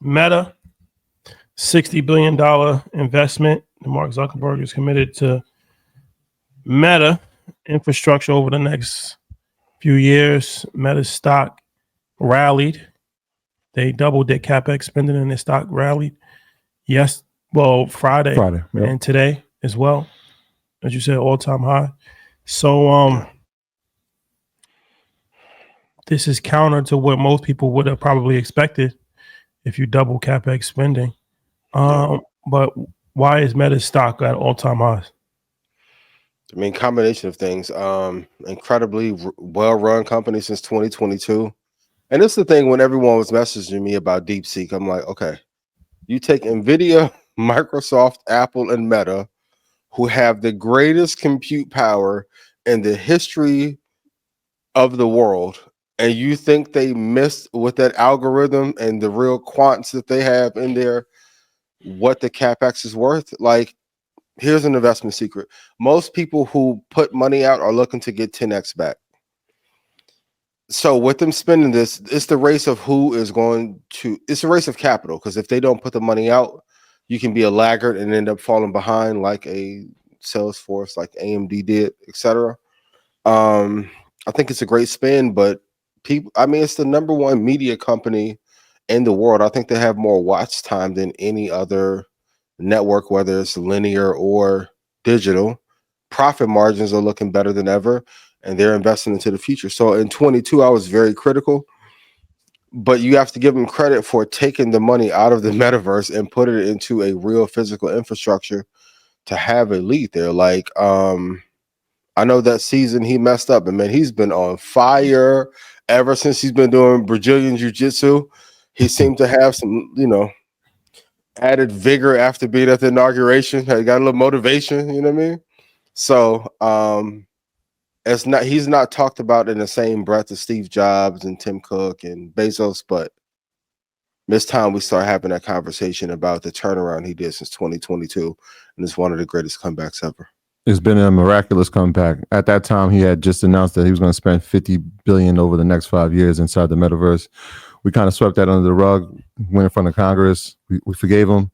Meta, $60 billion investment. Mark Zuckerberg is committed to Meta infrastructure over the next few years. Meta stock rallied. They doubled their capex spending and their stock rallied. Yes, well, Friday Yep. and today as well. As you said, all-time high. So this is counter to what most people would have probably expected if you double capex spending. But why is Meta's stock at all-time highs? I mean, combination of things. Incredibly well-run company since 2022. And this is the thing when everyone was messaging me about DeepSeek, I'm like, okay, you take NVIDIA, Microsoft, Apple, and Meta, who have the greatest compute power in the history of the world, and you think they missed with that algorithm and the real quants that they have in there, what the capex is worth? Like, here's an investment secret. Most people who put money out are looking to get 10x back. So with them spending this, it's the race of who is going to, it's a race of capital, because if they don't put the money out, you can be a laggard and end up falling behind like a Salesforce, like AMD did, etc. I think it's a great spin, but people, I mean, it's the number one media company in the world. I think they have more watch time than any other network, whether it's linear or digital. Profit margins are looking better than ever, and they're investing into the future. So in 22, I was very critical, but you have to give them credit for taking the money out of the metaverse and put it into a real physical infrastructure to have a lead there. Like, I know that season he messed up, and man, he's been on fire ever since he's been doing Brazilian jiu-jitsu. He seemed to have some, added vigor after being at the inauguration. He got a little motivation, you know what I mean? So he's not talked about in the same breath as Steve Jobs and Tim Cook and Bezos, but this time we start having that conversation about the turnaround he did since 2022, and it's one of the greatest comebacks ever. It's been a miraculous comeback. At that time, he had just announced that he was going to spend $50 billion over the next 5 years inside the metaverse. We kind of swept that under the rug, went in front of Congress. We forgave him,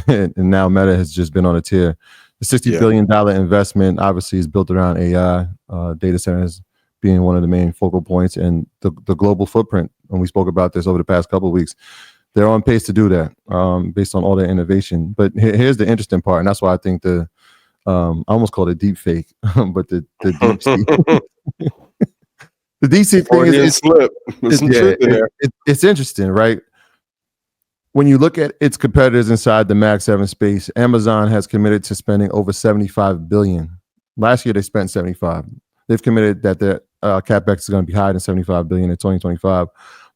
and now Meta has just been on a tear. The $60 billion investment obviously is built around AI, data centers being one of the main focal points, and the global footprint. And we spoke about this over the past couple of weeks. They're on pace to do that based on all their innovation. But here's the interesting part, and that's why I think I almost called it deep fake, but the deep the DC thing it's interesting, right? When you look at its competitors inside the Mag 7 space, Amazon has committed to spending over $75 billion. Last year they spent $75. They've committed that their capex is going to be higher than $75 billion in 2025.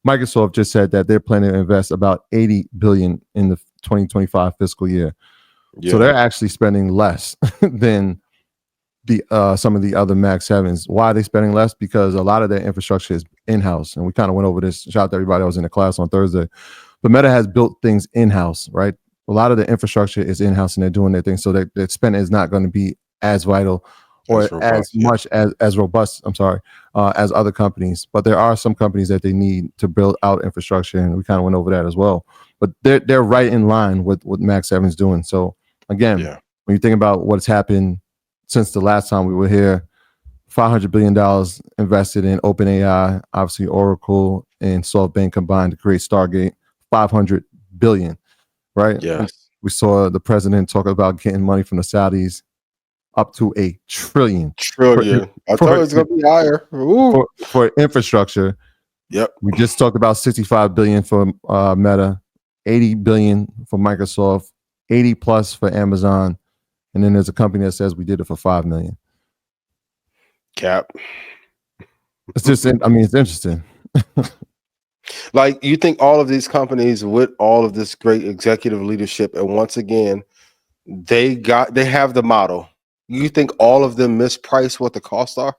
Microsoft just said that they're planning to invest about $80 billion in the 2025 fiscal year. Yeah. So they're actually spending less than some of the other Mag 7s. Why are they spending less? Because a lot of their infrastructure is in-house. And we kind of went over this. Shout out to everybody that was in the class on Thursday. But Meta has built things in-house, right? A lot of the infrastructure is in-house and they're doing their thing. So their spend is not going to be as vital or as much as robust, as other companies. But there are some companies that they need to build out infrastructure. And we kind of went over that as well. But they're right in line with what Mag 7 is doing. So again, when you think about what's happened since the last time we were here, $500 billion invested in OpenAI, obviously Oracle and SoftBank combined to create Stargate, $500 billion, right? Yes. We saw the president talk about getting money from the Saudis up to $1 trillion. I thought it was going to be higher. For infrastructure. Yep. We just talked about $65 billion for Meta, $80 billion for Microsoft, 80 plus for Amazon, and then there's a company that says we did it for $5 million. Cap. It's just, it's interesting. Like, you think all of these companies with all of this great executive leadership, and once again, they have the model. You think all of them misprice what the costs are?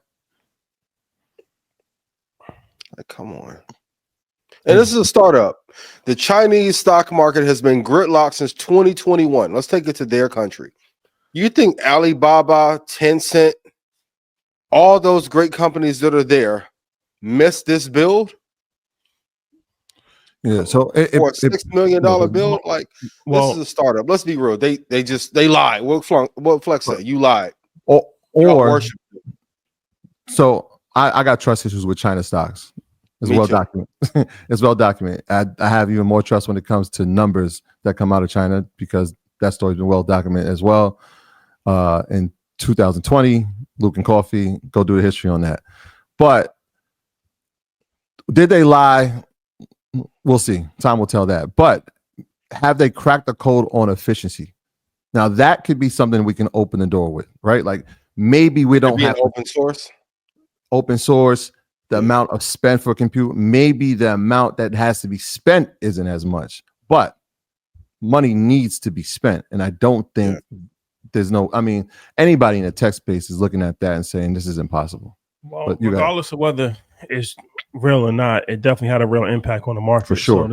Like, come on. And this is a startup. The Chinese stock market has been gridlocked since 2021. Let's take it to their country. You think Alibaba, Tencent, all those great companies that are there missed this build? Yeah. So For a $6 million build, like this Well, is a startup. Let's be real. They lied. What Flex said? You lied. Y'all or worship. so I got trust issues with China stocks. It's Me well too. documented. It's well documented. I have even more trust when it comes to numbers that come out of China because that story's been well documented as well. In 2020, Luke and Coffee, go do the history on that. But did they lie? We'll see. Time will tell that. But have they cracked the code on efficiency? Now that could be something we can open the door with, right? Like maybe we don't have open source. Open source. The amount of spent for compute, maybe the amount that has to be spent isn't as much, but money needs to be spent. And I don't think there's no, I mean, anybody in the tech space is looking at that and saying this is impossible. Well, regardless of whether it's real or not, it definitely had a real impact on the market. For sure. So